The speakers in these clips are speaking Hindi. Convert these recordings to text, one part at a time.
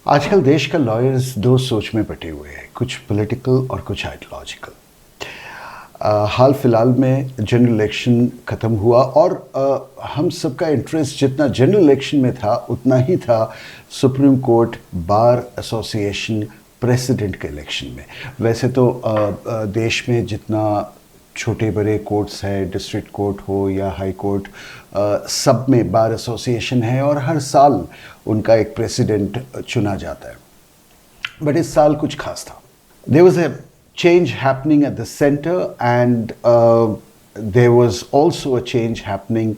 आजकल देश का लॉयर्स दो सोच में बटे हुए हैं, कुछ पॉलिटिकल और कुछ आइडियोलॉजिकल। हाल फिलहाल में जनरल इलेक्शन ख़त्म हुआ और हम सबका इंटरेस्ट जितना जनरल इलेक्शन में था उतना ही था supreme court bar association president के इलेक्शन में। वैसे तो देश में जितना छोटे बड़े कोर्ट्स हैं, डिस्ट्रिक्ट कोर्ट हो या हाई कोर्ट, सब में बार एसोसिएशन है और हर साल उनका एक प्रेसिडेंट चुना जाता है। बट इस साल कुछ खास था। There was a change happening at the center and there was also a change happening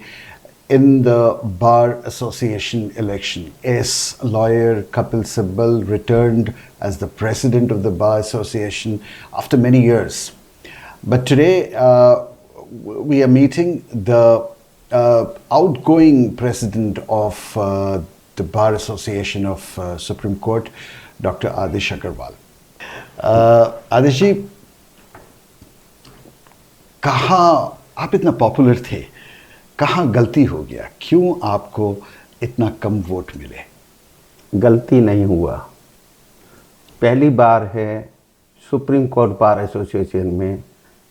in the Bar Association election. As lawyer Kapil Sibal returned as the president of the Bar Association after many years. But today we are meeting the outgoing president of the Bar Association of Supreme Court, Dr. Adish Agarwal. आदिश जी, कहाँ आप इतना पॉपुलर थे, कहाँ गलती हो गया, क्यों आपको इतना कम वोट मिले? गलती नहीं हुआ, पहली बार है सुप्रीम कोर्ट बार एसोसिएशन में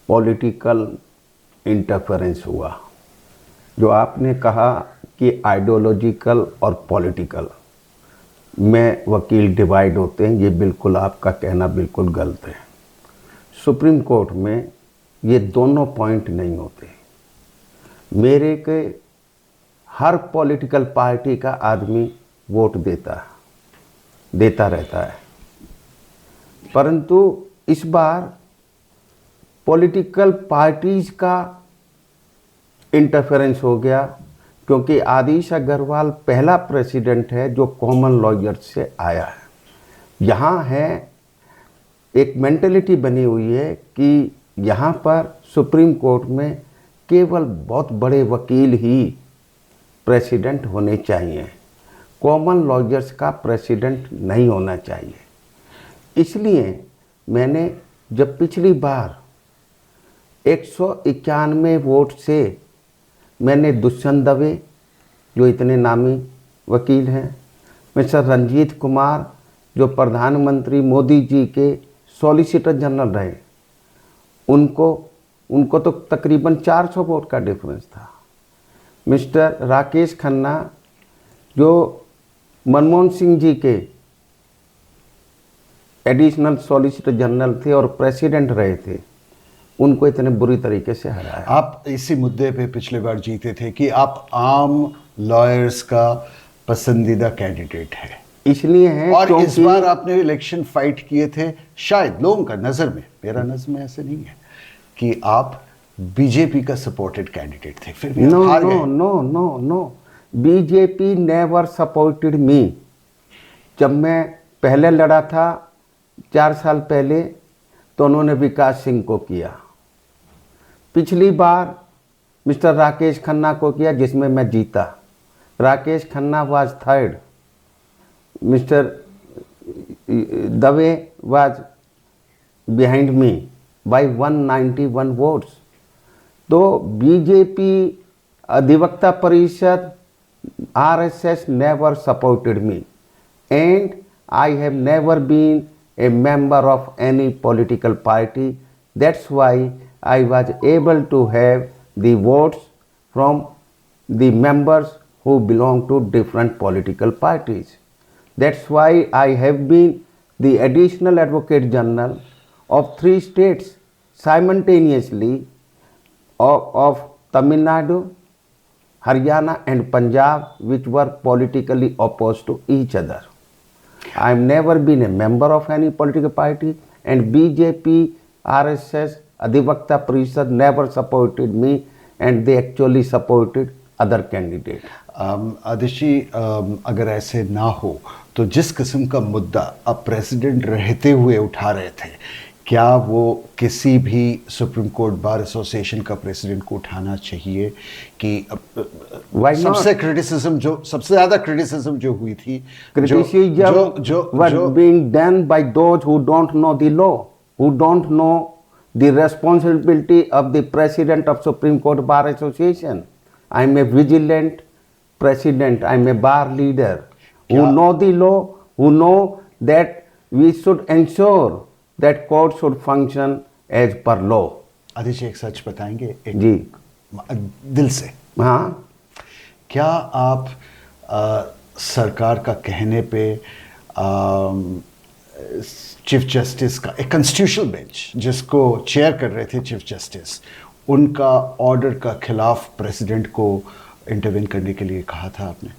पॉलिटिकल इंटरफेरेंस हुआ। जो आपने कहा कि आइडियोलॉजिकल और पॉलिटिकल में वकील डिवाइड होते हैं, ये बिल्कुल आपका कहना बिल्कुल गलत है। सुप्रीम कोर्ट में ये दोनों पॉइंट नहीं होते। मेरे के हर पॉलिटिकल पार्टी का आदमी वोट देता रहता है, परंतु इस बार पॉलिटिकल पार्टीज का इंटरफेरेंस हो गया, क्योंकि आदिश अग्रवाल पहला प्रेसिडेंट है जो कॉमन लॉयर से आया है। यहाँ है एक मेंटेलिटी बनी हुई है कि यहाँ पर सुप्रीम कोर्ट में केवल बहुत बड़े वकील ही प्रेसिडेंट होने चाहिए, कॉमन लॉयर्स का प्रेसिडेंट नहीं होना चाहिए। इसलिए मैंने जब पिछली बार 191 वोट से मैंने दुष्यंत दवे, जो इतने नामी वकील हैं, मिस्टर रंजीत कुमार, जो प्रधानमंत्री मोदी जी के सॉलिसिटर जनरल रहे, उनको तो तकरीबन 400 वोट का डिफरेंस था। मिस्टर राकेश खन्ना, जो मनमोहन सिंह जी के एडिशनल सॉलिसिटर जनरल थे और प्रेसिडेंट रहे थे, उनको इतने बुरी तरीके से हराया। आप इसी मुद्दे पे पिछले बार जीते थे कि आप आम लॉयर्स का पसंदीदा कैंडिडेट है, इसलिए है और इस बार आपने इलेक्शन फाइट किए थे, शायद लोगों का नज़र में, मेरा नज़र में ऐसे नहीं है, कि आप बीजेपी का सपोर्टेड कैंडिडेट थे, फिर भी हार गए। No, BJP never supported me. जब मैं पहले लड़ा था 4 साल पहले, तो उन्होंने विकास सिंह को किया। पिछली बार मिस्टर राकेश खन्ना को किया, जिसमें मैं जीता। Rakesh Khanna was third, mister Dave was behind me by 191 votes. तो BJP Adhivakta Parishad RSS never supported me, and I have never been a member of any political party. That's why I was able to have the votes from the members who belong to different political parties. That's why I have been the additional advocate general of 3 states simultaneously of Tamil Nadu, Haryana and Punjab, which were politically opposed to each other. I have never been a member of any political party, and BJP, RSS, Adhivakta Parishad never supported me, and they actually supported other candidate. आदिश जी, अगर ऐसे ना हो तो जिस किस्म का मुद्दा अब प्रेसिडेंट रहते हुए उठा रहे थे क्या वो किसी भी सुप्रीम कोर्ट बार एसोसिएशन का प्रेसिडेंट को उठाना चाहिए कि Why not? सबसे ज्यादा क्रिटिसिज्म जो हुई थी, Criticism was being done by those who don't know the law, who don't know the responsibility of the president of Supreme Court Bar Association. I am a vigilant president, I am a bar leader who know the law, who know that we should ensure that court should function as per law. Aditya ji, एक सच बताएंगे? एक जी दिल से। हाँ, क्या आप सरकार का कहने पे चीफ जस्टिस का एक कॉन्स्टिट्यूशनल बेंच जिसको चेयर कर रहे थे चीफ जस्टिस, उनका ऑर्डर का खिलाफ प्रेसिडेंट को इंटरवेन करने के लिए कहा था आपने?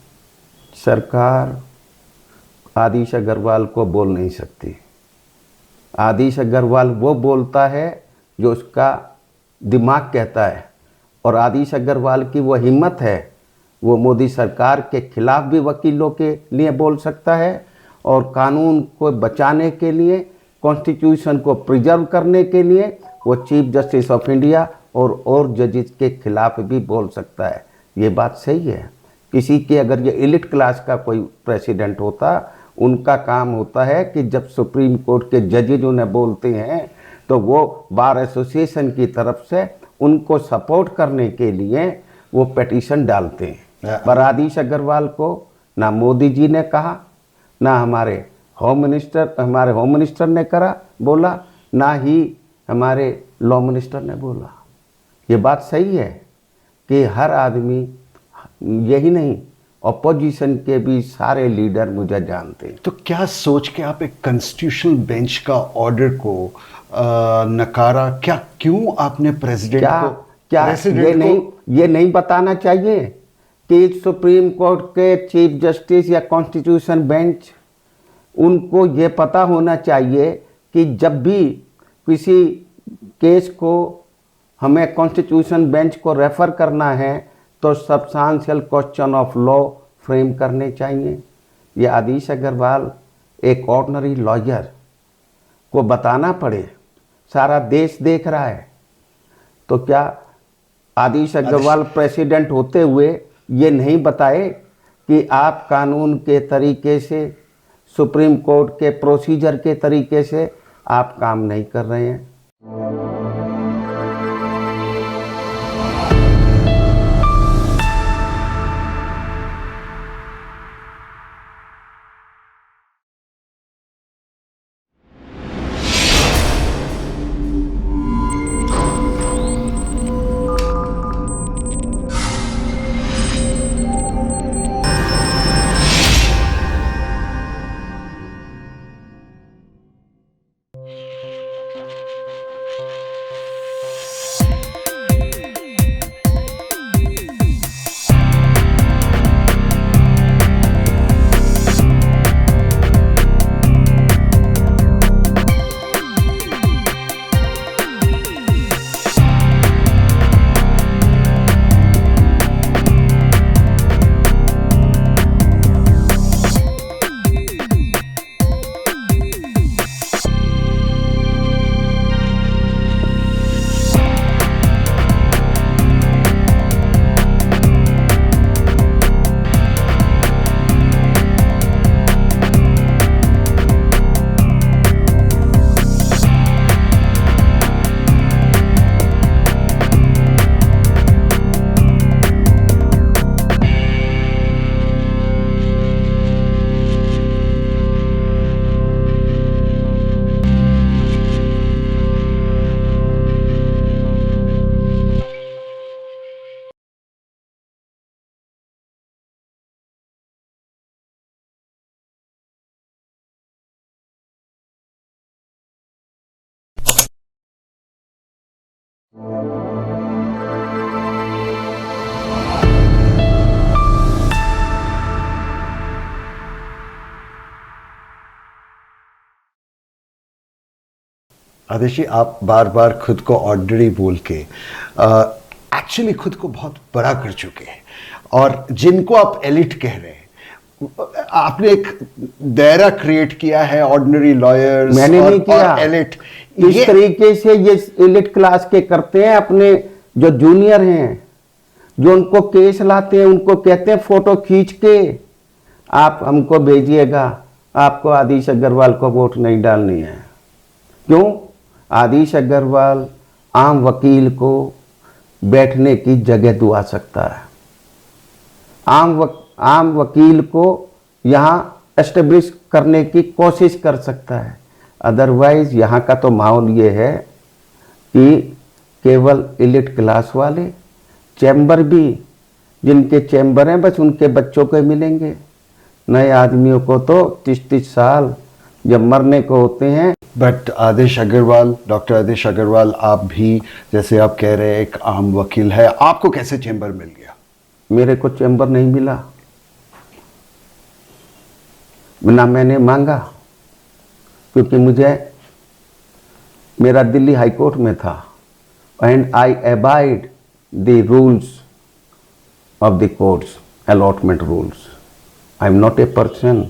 सरकार आदिश अग्रवाल को बोल नहीं सकती। आदिश अग्रवाल वो बोलता है जो उसका दिमाग कहता है, और आदिश अग्रवाल की वो हिम्मत है, वो मोदी सरकार के खिलाफ भी वकीलों के लिए बोल सकता है, और कानून को बचाने के लिए, कॉन्स्टिट्यूशन को प्रिजर्व करने के लिए वो चीफ जस्टिस ऑफ इंडिया और जजेस के खिलाफ भी बोल सकता है। ये बात सही है। किसी के अगर ये एलिट क्लास का कोई प्रेसिडेंट होता, उनका काम होता है कि जब सुप्रीम कोर्ट के जजेज उन्हें बोलते हैं तो वो बार एसोसिएशन की तरफ से उनको सपोर्ट करने के लिए वो पिटीशन डालते हैं। पर आदिश अग्रवाल को ना मोदी जी ने कहा, ना हमारे होम मिनिस्टर ने बोला, ना ही हमारे लॉ मिनिस्टर ने बोला। ये बात सही है कि हर आदमी, यही नहीं, अपोजिशन के भी सारे लीडर मुझे जानते हैं। तो क्या सोच के आप एक कॉन्स्टिट्यूशनल बेंच का ऑर्डर को नकारा? क्यों आपने प्रेसिडेंट को ये नहीं बताना चाहिए कि सुप्रीम कोर्ट के चीफ जस्टिस या कॉन्स्टिट्यूशन बेंच, उनको ये पता होना चाहिए कि जब भी किसी केस को हमें कॉन्स्टिट्यूशन बेंच को रेफर करना है तो substantial question of law frame करने चाहिए। ये आदिश अग्रवाल एक ऑर्डिनरी लॉयर को बताना पड़े, सारा देश देख रहा है, तो क्या आदिश अग्रवाल प्रेसिडेंट होते हुए ये नहीं बताए कि आप कानून के तरीके से, सुप्रीम कोर्ट के प्रोसीजर के तरीके से आप काम नहीं कर रहे हैं? आदेश जी, आप बार बार खुद को ऑर्डिनरी बोल के एक्चुअली खुद को बहुत बड़ा कर चुके हैं, और जिनको आप एलिट कह रहे हैं, आपने एक दायरा क्रिएट किया है ऑर्डिनरी लॉयर्स मैंने नहीं किया। और एलिट। इस तरीके से ये एलिट क्लास के करते हैं। अपने जो जूनियर हैं, जो उनको केस लाते हैं, उनको कहते हैं फोटो खींच के आप हमको भेजिएगा, आपको आदिश अग्रवाल को वोट नहीं डालनी है। क्यों? आदिश अग्रवाल आम वकील को बैठने की जगह दुआ सकता है, आम वकील को यहाँ एस्टेब्लिश करने की कोशिश कर सकता है। अदरवाइज यहाँ का तो माहौल ये है कि केवल एलिट क्लास वाले, चैम्बर भी जिनके चैम्बर हैं बस उनके बच्चों को मिलेंगे। नए आदमियों को तो 30-30 साल जब मरने को होते हैं। बट आदेश अग्रवाल, डॉक्टर आदेश अग्रवाल, आप भी जैसे आप कह रहे हैं एक आम वकील है, आपको कैसे चैम्बर मिल गया? मेरे को चैम्बर नहीं मिला, ना मैंने मांगा, क्योंकि मेरा दिल्ली हाई कोर्ट में था and I abide the rules of the courts, allotment rules. I am not a person,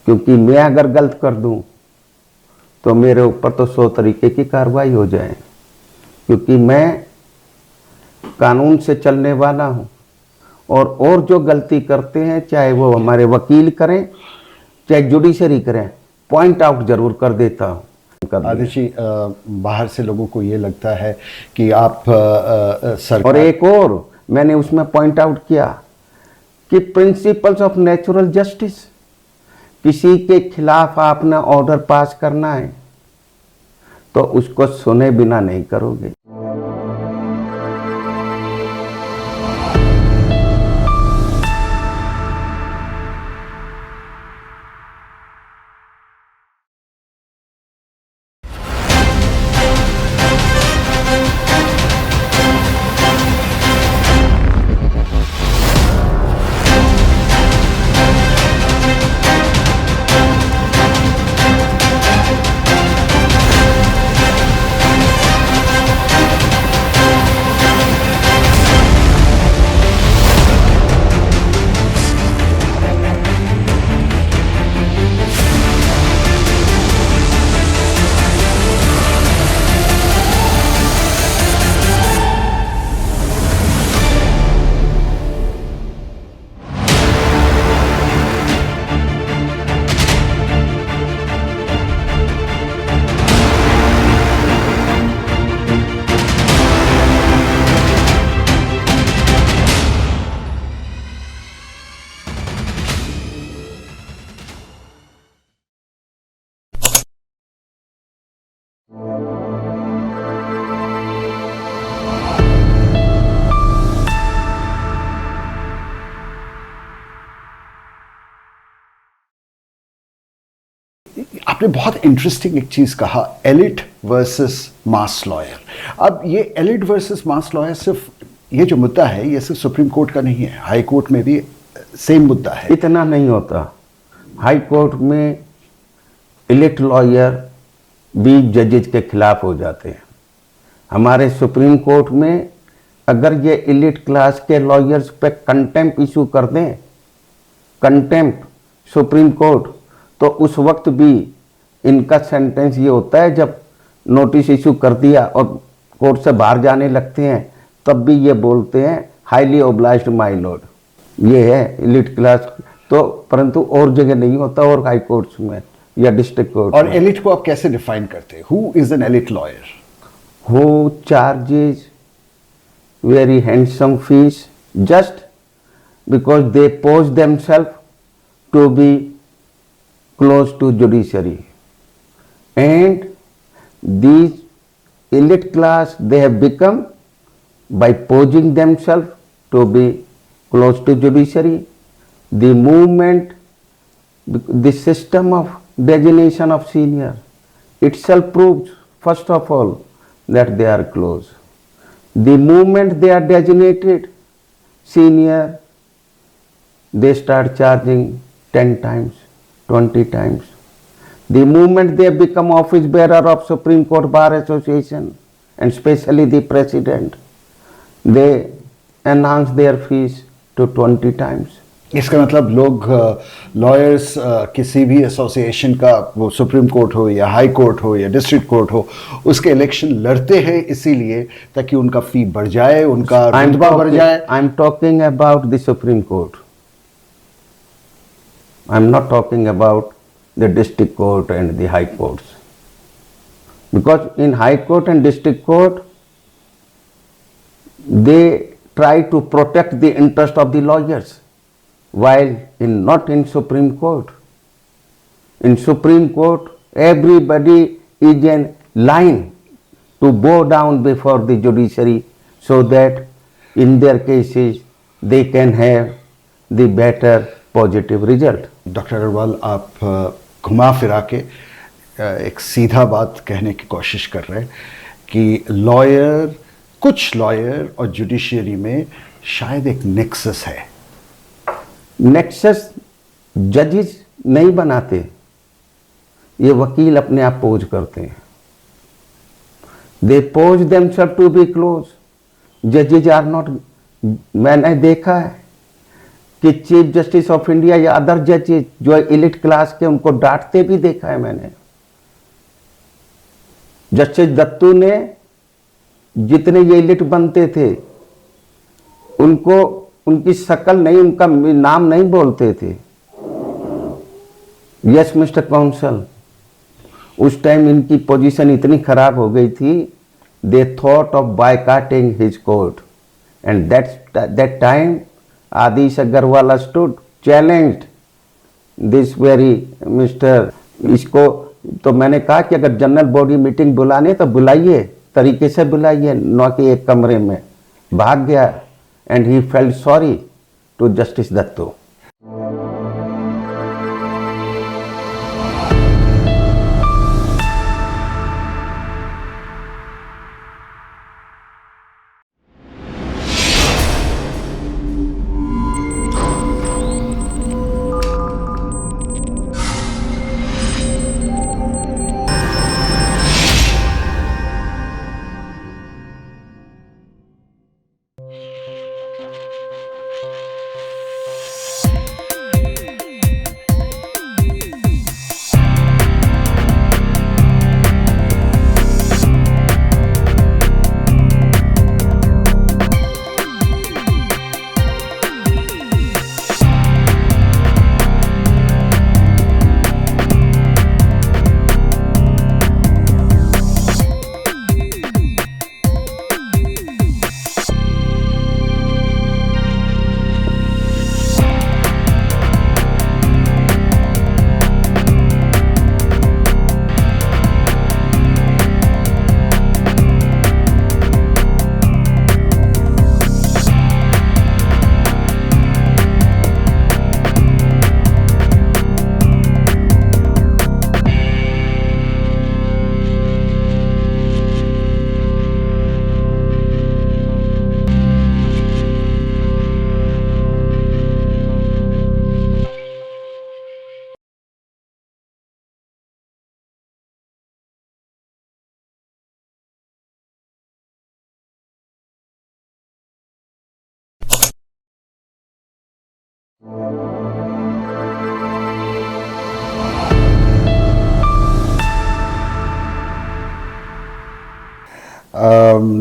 क्योंकि मैं अगर गलत कर दूं तो मेरे ऊपर तो 100 तरीके की कार्रवाई हो जाए, क्योंकि मैं कानून से चलने वाला हूं। और जो गलती करते हैं, चाहे वो हमारे वकील करें चाहे जुडिशरी करें, पॉइंट आउट जरूर कर देता हूं। आदेश जी, बाहर से लोगों को ये लगता है कि आप सरकार, और एक और मैंने उसमें पॉइंट आउट किया कि प्रिंसिपल्स ऑफ नेचुरल जस्टिस, किसी के खिलाफ आपने ऑर्डर पास करना है तो उसको सुने बिना नहीं करोगे। आपने बहुत इंटरेस्टिंग एक चीज कहा, एलिट वर्सेस मास लॉयर। अब ये एलिट वर्सेस मास लॉयर, सिर्फ ये जो मुद्दा है ये सिर्फ सुप्रीम कोर्ट का नहीं है, हाई कोर्ट में भी सेम मुद्दा है। इतना नहीं होता। हाई कोर्ट में एलिट लॉयर भी जजेज के खिलाफ हो जाते हैं। हमारे सुप्रीम कोर्ट में अगर ये एलिट क्लास के लॉयर्स पे कंटेम्प्ट इशू कर दें, कंटेम्प्ट सुप्रीम कोर्ट, तो उस वक्त भी इनका सेंटेंस ये होता है, जब नोटिस इशू कर दिया और कोर्ट से बाहर जाने लगते हैं तब भी ये बोलते हैं हाईली ओब्लाइज्ड माय लॉर्ड। ये है एलिट क्लास। तो परंतु और जगह नहीं होता, और हाई कोर्ट्स में या डिस्ट्रिक्ट कोर्ट। और एलिट को आप कैसे डिफाइन करते हैं? Who is an elite lawyer? Who charges very handsome fees just because they pose themselves to be close to judiciary, and these elite class they have become by posing themselves to be close to judiciary. The movement, the system of designation of senior itself proves first of all that they are close. The moment they are designated senior, they start charging 10 times, 20 times. The moment they become office bearer of Supreme Court Bar Association, and especially the president, they enhance their fees to 20 times. इसका मतलब लोग लॉयर्स किसी भी एसोसिएशन का, वो सुप्रीम कोर्ट हो या हाई कोर्ट हो या डिस्ट्रिक्ट कोर्ट हो, उसके इलेक्शन लड़ते हैं इसीलिए ताकि उनका फी बढ़ जाए, उनका रुतबा बढ़ जाए। I am talking about the supreme court, I am not talking about the district court and the high courts, because in high court and district court they try to protect the interest of the lawyers, while not in Supreme Court. In Supreme Court, everybody is in line to bow down before the judiciary so that in their cases they can have the better positive result. Doctor Agarwal, आप घुमा फिरा के एक सीधा बात कहने की कोशिश कर रहे हैं कि कुछ लॉयर और जुडिशरी में शायद एक नेक्सस है। नेक्सस जजेस नहीं बनाते, ये वकील अपने आप पोज करते हैं। They pose themselves to be close. जजेज आर नॉट, मैंने देखा है कि चीफ जस्टिस ऑफ इंडिया या अदर जजेज जो एलिट क्लास के, उनको डांटते भी देखा है मैंने। जस्टिस दत्तू ने जितने ये एलिट बनते थे उनको, उनकी शक्ल नहीं, उनका नाम नहीं बोलते थे। यस मिस्टर काउंसल, उस टाइम इनकी पोजीशन इतनी खराब हो गई थी, they thought of boycotting his court and that time Adish Agarwal stood challenged this very mister. इसको तो मैंने कहा कि अगर जनरल बॉडी मीटिंग बुलानी है तो बुलाइए, तरीके से बुलाइए, न कि एक कमरे में। भाग गया and he felt sorry to justice Dattu.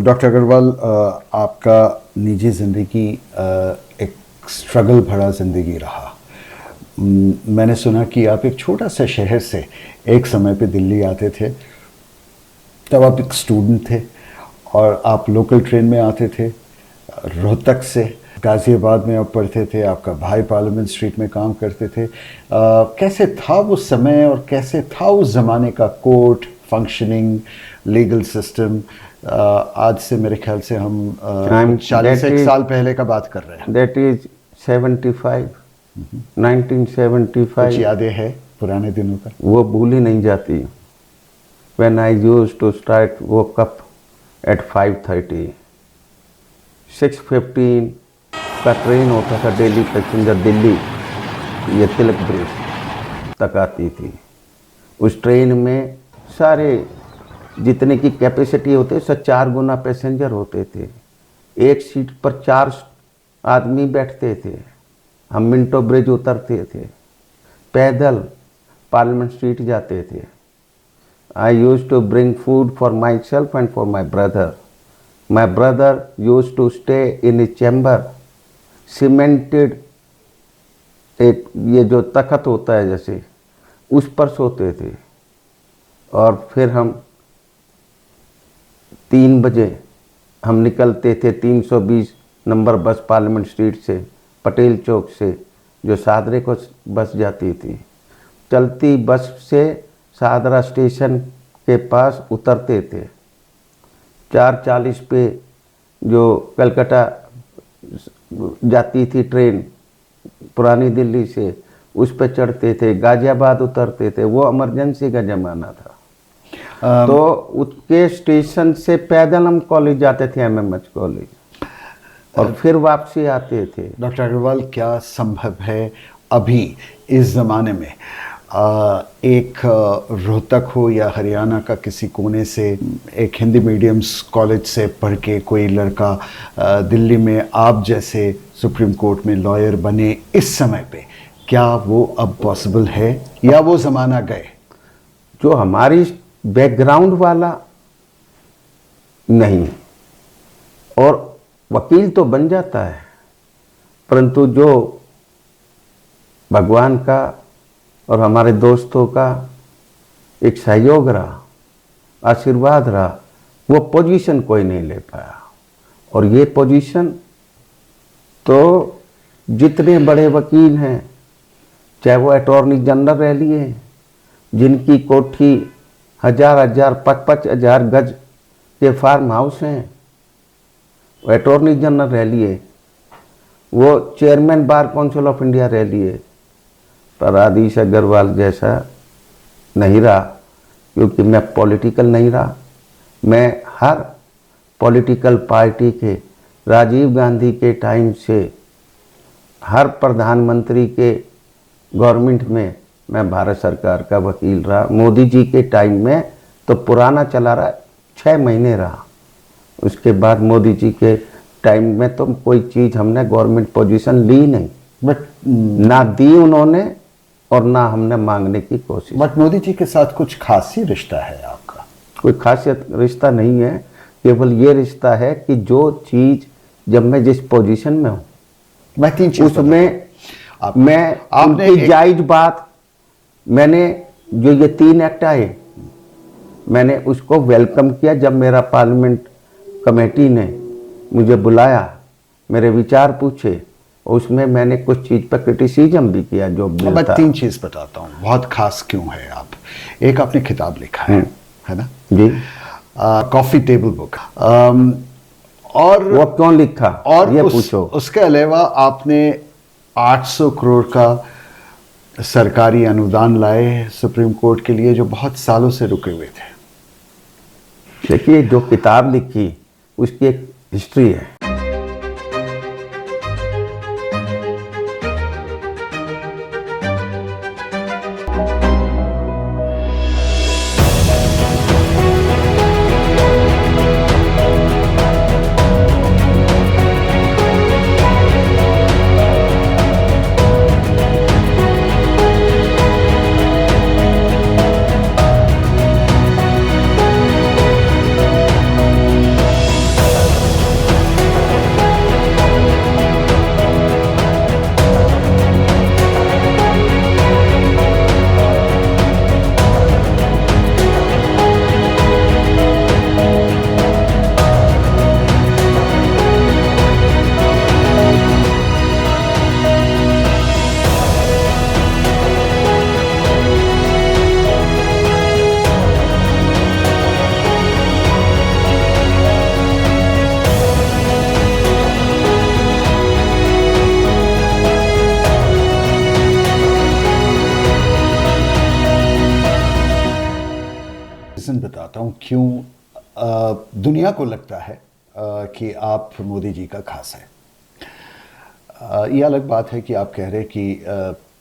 Doctor Agarwal, आपका निजी ज़िंदगी एक स्ट्रगल भरा ज़िंदगी रहा। मैंने सुना कि आप एक छोटा सा शहर से एक समय पे दिल्ली आते थे, तब आप एक स्टूडेंट थे और आप लोकल ट्रेन में आते थे रोहतक से। गाज़ियाबाद में आप पढ़ते थे, आपका भाई पार्लियामेंट स्ट्रीट में काम करते थे। कैसे था वो समय और कैसे था उस ज़माने का कोर्ट फंक्शनिंग, लीगल सिस्टम? आज से मेरे ख्याल से हम 40 साल पहले का बात कर रहे हैं। That is 75, 1975। कुछ यादें हैं पुराने दिनों का? वो भूली नहीं जाती। When I used to start woke up at 5:30, 6:15 का ट्रेन होता था डेली पैसेंजर, दिल्ली ये तिलक ब्रिज तक आती थी। उस ट्रेन में सारे जितने की कैपेसिटी होते, उससे 4 गुना पैसेंजर होते थे। एक सीट पर 4 आदमी बैठते थे। हम मिंटो ब्रिज उतरते थे, पैदल पार्लियामेंट स्ट्रीट जाते थे। I use to bring food for myself and for my brother. My brother use to stay in a chamber, cemented, एक ये जो तख्त होता है जैसे, उस पर सोते थे। और फिर हम 3 बजे हम निकलते थे 320 नंबर बस पार्लियामेंट स्ट्रीट से, पटेल चौक से, जो सादरे को बस जाती थी। चलती बस से सादरा स्टेशन के पास उतरते थे। 4:40 पे जो कलकत्ता जाती थी ट्रेन पुरानी दिल्ली से, उस पर चढ़ते थे, गाजियाबाद उतरते थे। वो इमरजेंसी का ज़माना था। तो उसके स्टेशन से पैदल हम कॉलेज जाते थे, एमएमएच कॉलेज, और फिर वापसी आते थे। डॉक्टर अग्रवाल, क्या संभव है अभी इस ज़माने में एक रोहतक हो या हरियाणा का किसी कोने से एक हिंदी मीडियम कॉलेज से पढ़ के कोई लड़का दिल्ली में आप जैसे सुप्रीम कोर्ट में लॉयर बने इस समय पे, क्या वो अब पॉसिबल है या वो ज़माना गए? जो हमारी बैकग्राउंड वाला नहीं, और वकील तो बन जाता है, परंतु जो भगवान का और हमारे दोस्तों का एक सहयोग रहा, आशीर्वाद रहा, वो पोजीशन कोई नहीं ले पाया। और ये पोजीशन तो जितने बड़े वकील हैं, चाहे वो अटॉर्नी जनरल रह लिए, जिनकी कोठी 1000 5,000 गज के फार्म हाउस हैं, अटॉर्नी जनरल रह लिए, वो chairman bar council of India रह लिए, पर आदिश अग्रवाल जैसा नहीं रहा, क्योंकि मैं पॉलिटिकल नहीं रहा। मैं हर पॉलिटिकल पार्टी के, राजीव गांधी के टाइम से हर प्रधानमंत्री के गवर्नमेंट में मैं भारत सरकार का वकील रहा। मोदी जी के टाइम में तो पुराना चला रहा, 6 महीने रहा। उसके बाद मोदी जी के टाइम में तो कोई चीज़ हमने गवर्नमेंट पोजीशन ली नहीं, बट ना दी उन्होंने और ना हमने मांगने की कोशिश। बट मोदी जी के साथ कुछ खास ही रिश्ता है आपका? कोई खासियत रिश्ता नहीं है, केवल ये रिश्ता है कि जो चीज़ जब मैं जिस पोजीशन में हूँ, मैं 3 चीज़ उसमें मैं आपने उनकी जायज बात, मैंने जो ये 3 एक्ट आए, मैंने उसको वेलकम किया। जब मेरा पार्लियामेंट कमेटी ने मुझे बुलाया, मेरे विचार पूछे, उसमें मैंने कुछ चीज़ पर क्रिटिसिज्म भी किया जो बिल मैं था। 3 चीज़ बताता हूँ, बहुत खास क्यों है आप। एक, आपने किताब लिखा है ना जी, कॉफ़ी टेबल बुक, और वो क्यों लिखा और ये पूछो। उसके अलावा आपने 800 करोड़ का सरकारी अनुदान लाए सुप्रीम कोर्ट के लिए, जो बहुत सालों से रुके हुए थे। देखिए, जो किताब लिखी उसकी एक हिस्ट्री है। रीज़न बताता हूँ क्यों दुनिया को लगता है कि आप मोदी जी का खास है। ये अलग बात है कि आप कह रहे कि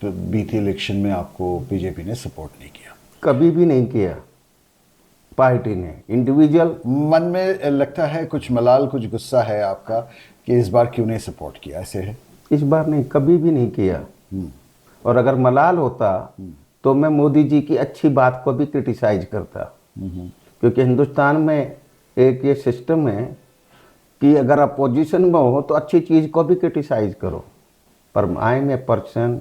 बीते इलेक्शन में आपको बीजेपी ने सपोर्ट नहीं किया। कभी भी नहीं किया पार्टी ने, इंडिविजुअल। मन में लगता है कुछ मलाल, कुछ गुस्सा है आपका कि इस बार क्यों नहीं सपोर्ट किया, ऐसे है? इस बार नहीं, कभी भी नहीं किया। और अगर मलाल होता तो मैं मोदी जी की अच्छी बात को भी क्रिटिसाइज करता, क्योंकि हिंदुस्तान में एक ये सिस्टम है कि अगर अपोजिशन में हो तो अच्छी चीज़ को भी क्रिटिसाइज करो। पर आई एम ए पर्सन,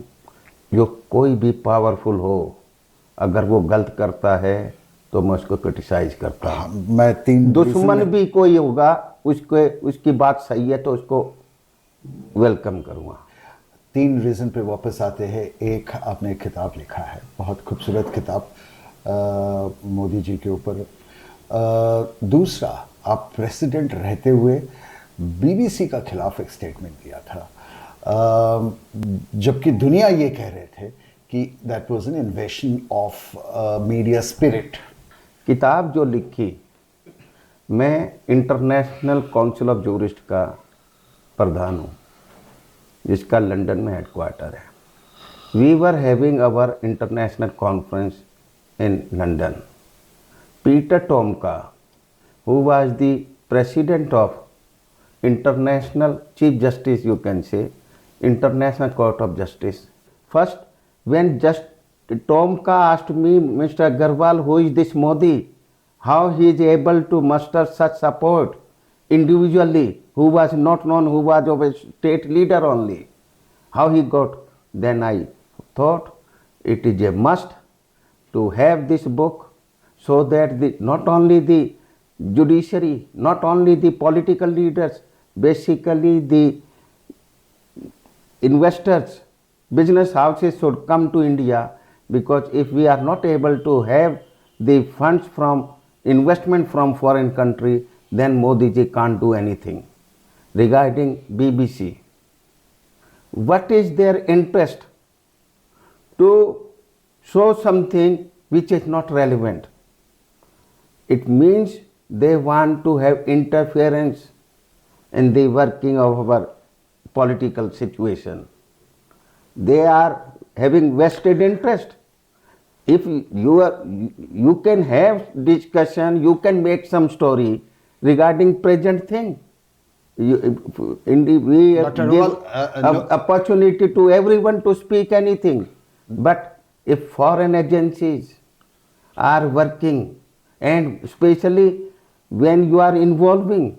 जो कोई भी पावरफुल हो, अगर वो गलत करता है तो मैं उसको क्रिटिसाइज करता हूँ। मैं 3 दुश्मन भी कोई होगा, उसकी बात सही है तो उसको वेलकम करूँगा। 3 रीज़न पे वापस आते हैं। एक, आपने एक किताब लिखा है, बहुत खूबसूरत किताब मोदी जी के ऊपर। दूसरा, आप प्रेसिडेंट रहते हुए बीबीसी का खिलाफ एक स्टेटमेंट दिया था, जबकि दुनिया ये कह रहे थे कि that was an इन्वेशन of media spirit. किताब जो लिखी, मैं इंटरनेशनल काउंसिल ऑफ जूरिस्ट का प्रधान हूँ, जिसका लंदन में हेडक्वार्टर है। We were having our international conference in London. Peter Tomka, who was the president of International Chief Justice, you can say, International Court of Justice. First, when just Tomka asked me, Mr. Agarwal, who is this Modi? How he is able to muster such support individually, who was not known, who was of a state leader only? How he got? Then I thought it is a must to have this book, so that not only the judiciary, not only the political leaders, basically the investors, business houses should come to India, because if we are not able to have the funds from investment from foreign country, then Modi ji can't do anything. Regarding BBC, what is their interest to show something which is not relevant? It means they want to have interference in the working of our political situation. They are having vested interest. If you can have discussion, you can make some story regarding present thing. We Dr. give Agarwal, opportunity to everyone to speak anything. But if foreign agencies are working, and especially when you are involving,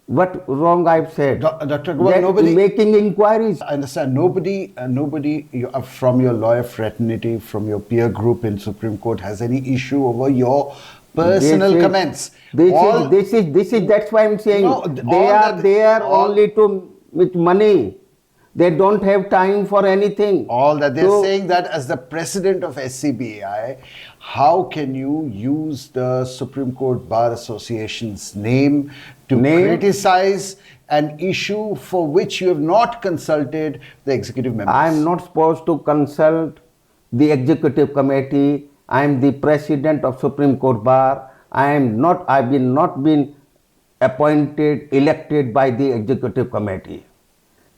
what wrong I've said? Dr. Agarwal, nobody making inquiries. I understand. Nobody from your lawyer fraternity, from your peer group in Supreme Court has any issue over your personal comments. This is that's why I'm saying No, they all are that- there all- only to with money. They don't have time for anything. All that they're So, saying that as the president of SCBI, how can you use the Supreme Court Bar Association's name to criticize an issue for which you have not consulted the executive members? I am not supposed to consult the executive committee. I am the president of Supreme Court Bar. I've not been appointed, elected by the executive committee.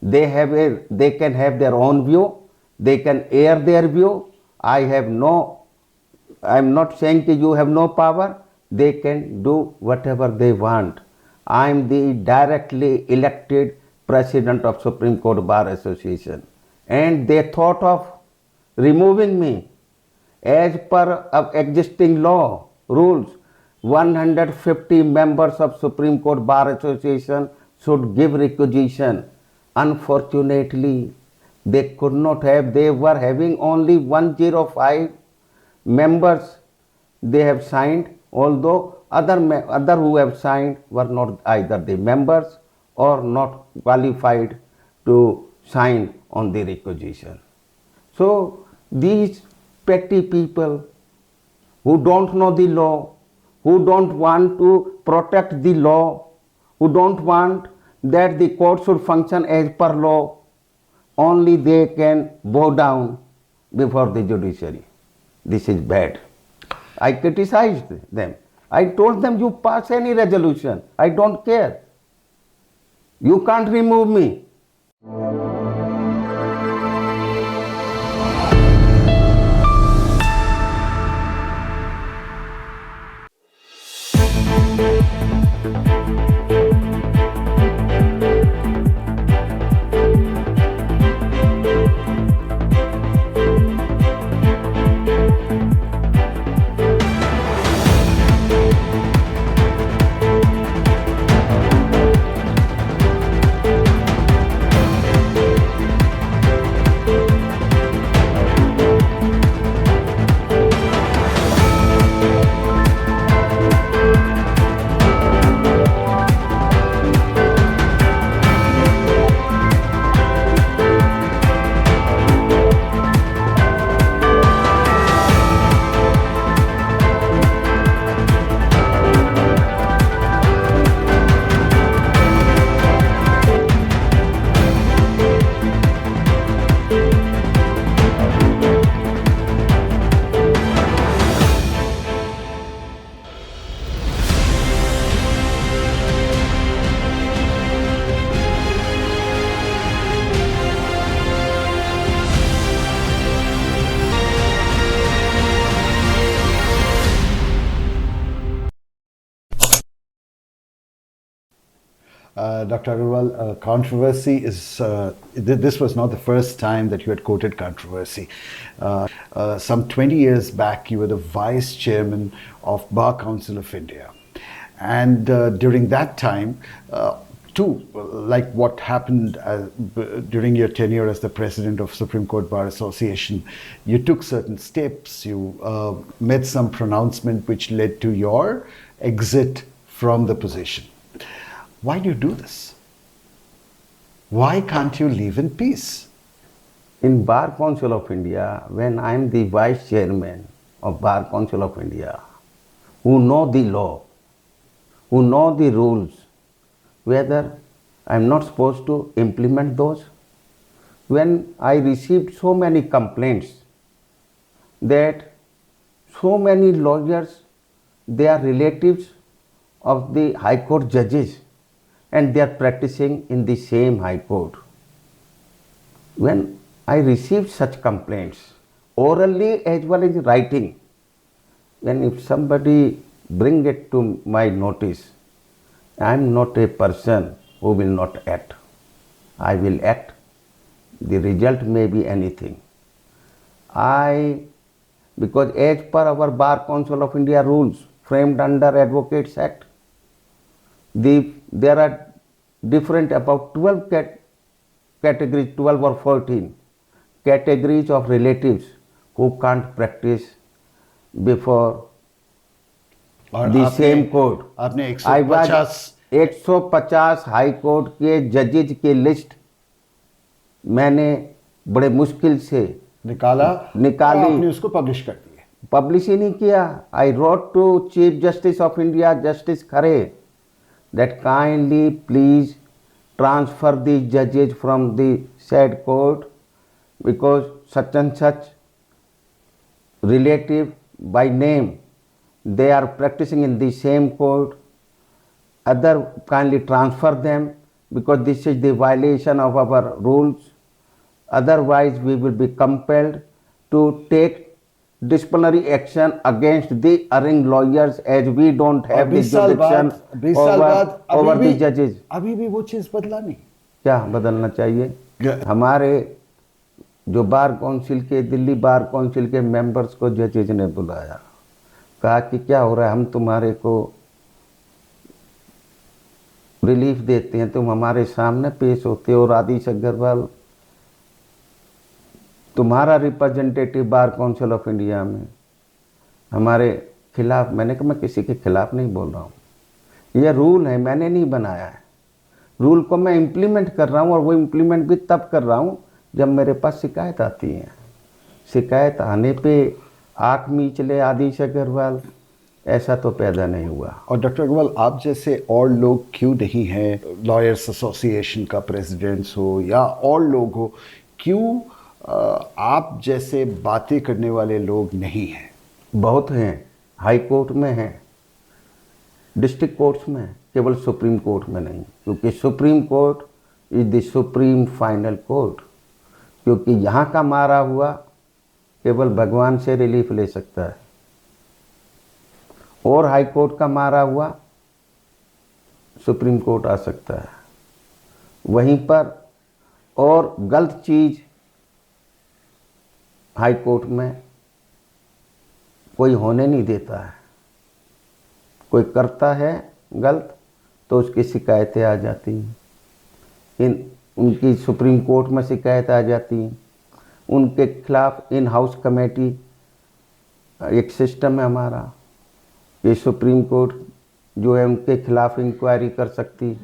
They can have their own view. They can air their view. I'm not saying that you have no power. They can do whatever they want. I am the directly elected president of Supreme Court Bar Association, and they thought of removing me. As per of existing law rules, 150 members of Supreme Court Bar Association should give requisition. Unfortunately, they could not have. They were having only 105 members. They have signed, although other who have signed were not either the members or not qualified to sign on the requisition. So these petty people who don't know the law, who don't want to protect the law, who don't want that the court should function as per law, only they can bow down before the judiciary. This is bad. I criticized them. I told them, you pass any resolution, I don't care. You can't remove me. Dr. Agarwal, controversy is, this was not the first time that you had quoted controversy. Some 20 years back, you were the vice chairman of Bar Council of India. And during that time, too, like what happened during your tenure as the president of Supreme Court Bar Association, you took certain steps, you made some pronouncement which led to your exit from the position. Why do you do this? Why can't you live in peace? In Bar Council of India, when I am the vice chairman of Bar Council of India, who know the law, who know the rules, whether I am not supposed to implement those. When I received so many complaints that so many lawyers, they are relatives of the High Court judges and they are practicing in the same High Court. When I received such complaints, orally as well as writing, when if somebody bring it to my notice, I am not a person who will not act. I will act. The result may be anything. Because as per our Bar Council of India rules framed under Advocates Act, there are different about 12 categories, 12 or 14 categories of relatives who can't practice before और the आपने- same court. आपने I was 150 150 हाई कोर्ट के जजेज के लिस्ट मैंने बड़े मुश्किल से निकाला निकाली। और आपने उसको पब्लिश कर दिया। पब्लिश ही नहीं किया। I wrote to chief justice of India justice Khare that kindly please transfer the judges from the said court because such and such relative by name they are practicing in the same court. Other kindly transfer them because this is the violation of our rules. Otherwise we will be compelled to take disciplinary action against the erring lawyers as we don't have the 20 साल jurisdiction बाद 20 साल बाद over अभी the भी judges. अभी भी वो चीज बदला नहीं। क्या बदलना चाहिए? हमारे जो बार काउंसिल के दिल्ली बार काउंसिल के मेंबर्स को जजेज ने बुलाया, कहा कि क्या हो रहा है, हम तुम्हारे को रिलीफ देते हैं, तुम हमारे सामने पेश होते हो और आदिश अग्रवाल तुम्हारा representative bar council of India में हमारे खिलाफ। मैंने कहा मैं किसी के खिलाफ नहीं बोल रहा हूँ, यह रूल है, मैंने नहीं बनाया है। रूल को मैं इम्प्लीमेंट कर रहा हूँ और वो इम्प्लीमेंट भी तब कर रहा हूँ जब मेरे पास शिकायत आती है। शिकायत आने पे आँख मींचले आदिश अग्रवाल, ऐसा तो पैदा नहीं हुआ। और डॉक्टर अग्रवाल, आप जैसे और लोग क्यों नहीं हैं, लॉयर्स एसोसिएशन का प्रेसिडेंट्स हो या और लोग हो, क्यों आप जैसे बातें करने वाले लोग नहीं हैं? बहुत हैं, हाई कोर्ट में हैं, डिस्ट्रिक्ट कोर्ट्स में, केवल सुप्रीम कोर्ट में नहीं, क्योंकि supreme court is the supreme final court. क्योंकि यहाँ का मारा हुआ केवल भगवान से रिलीफ ले सकता है, और हाई कोर्ट का मारा हुआ सुप्रीम कोर्ट आ सकता है। वहीं पर और गलत चीज़ हाई कोर्ट में कोई होने नहीं देता है। कोई करता है गलत तो उसकी शिकायतें आ जाती हैं, उनकी सुप्रीम कोर्ट में शिकायत आ जाती हैं, उनके खिलाफ इन हाउस कमेटी एक सिस्टम है हमारा, ये सुप्रीम कोर्ट जो है उनके खिलाफ इंक्वायरी कर सकती,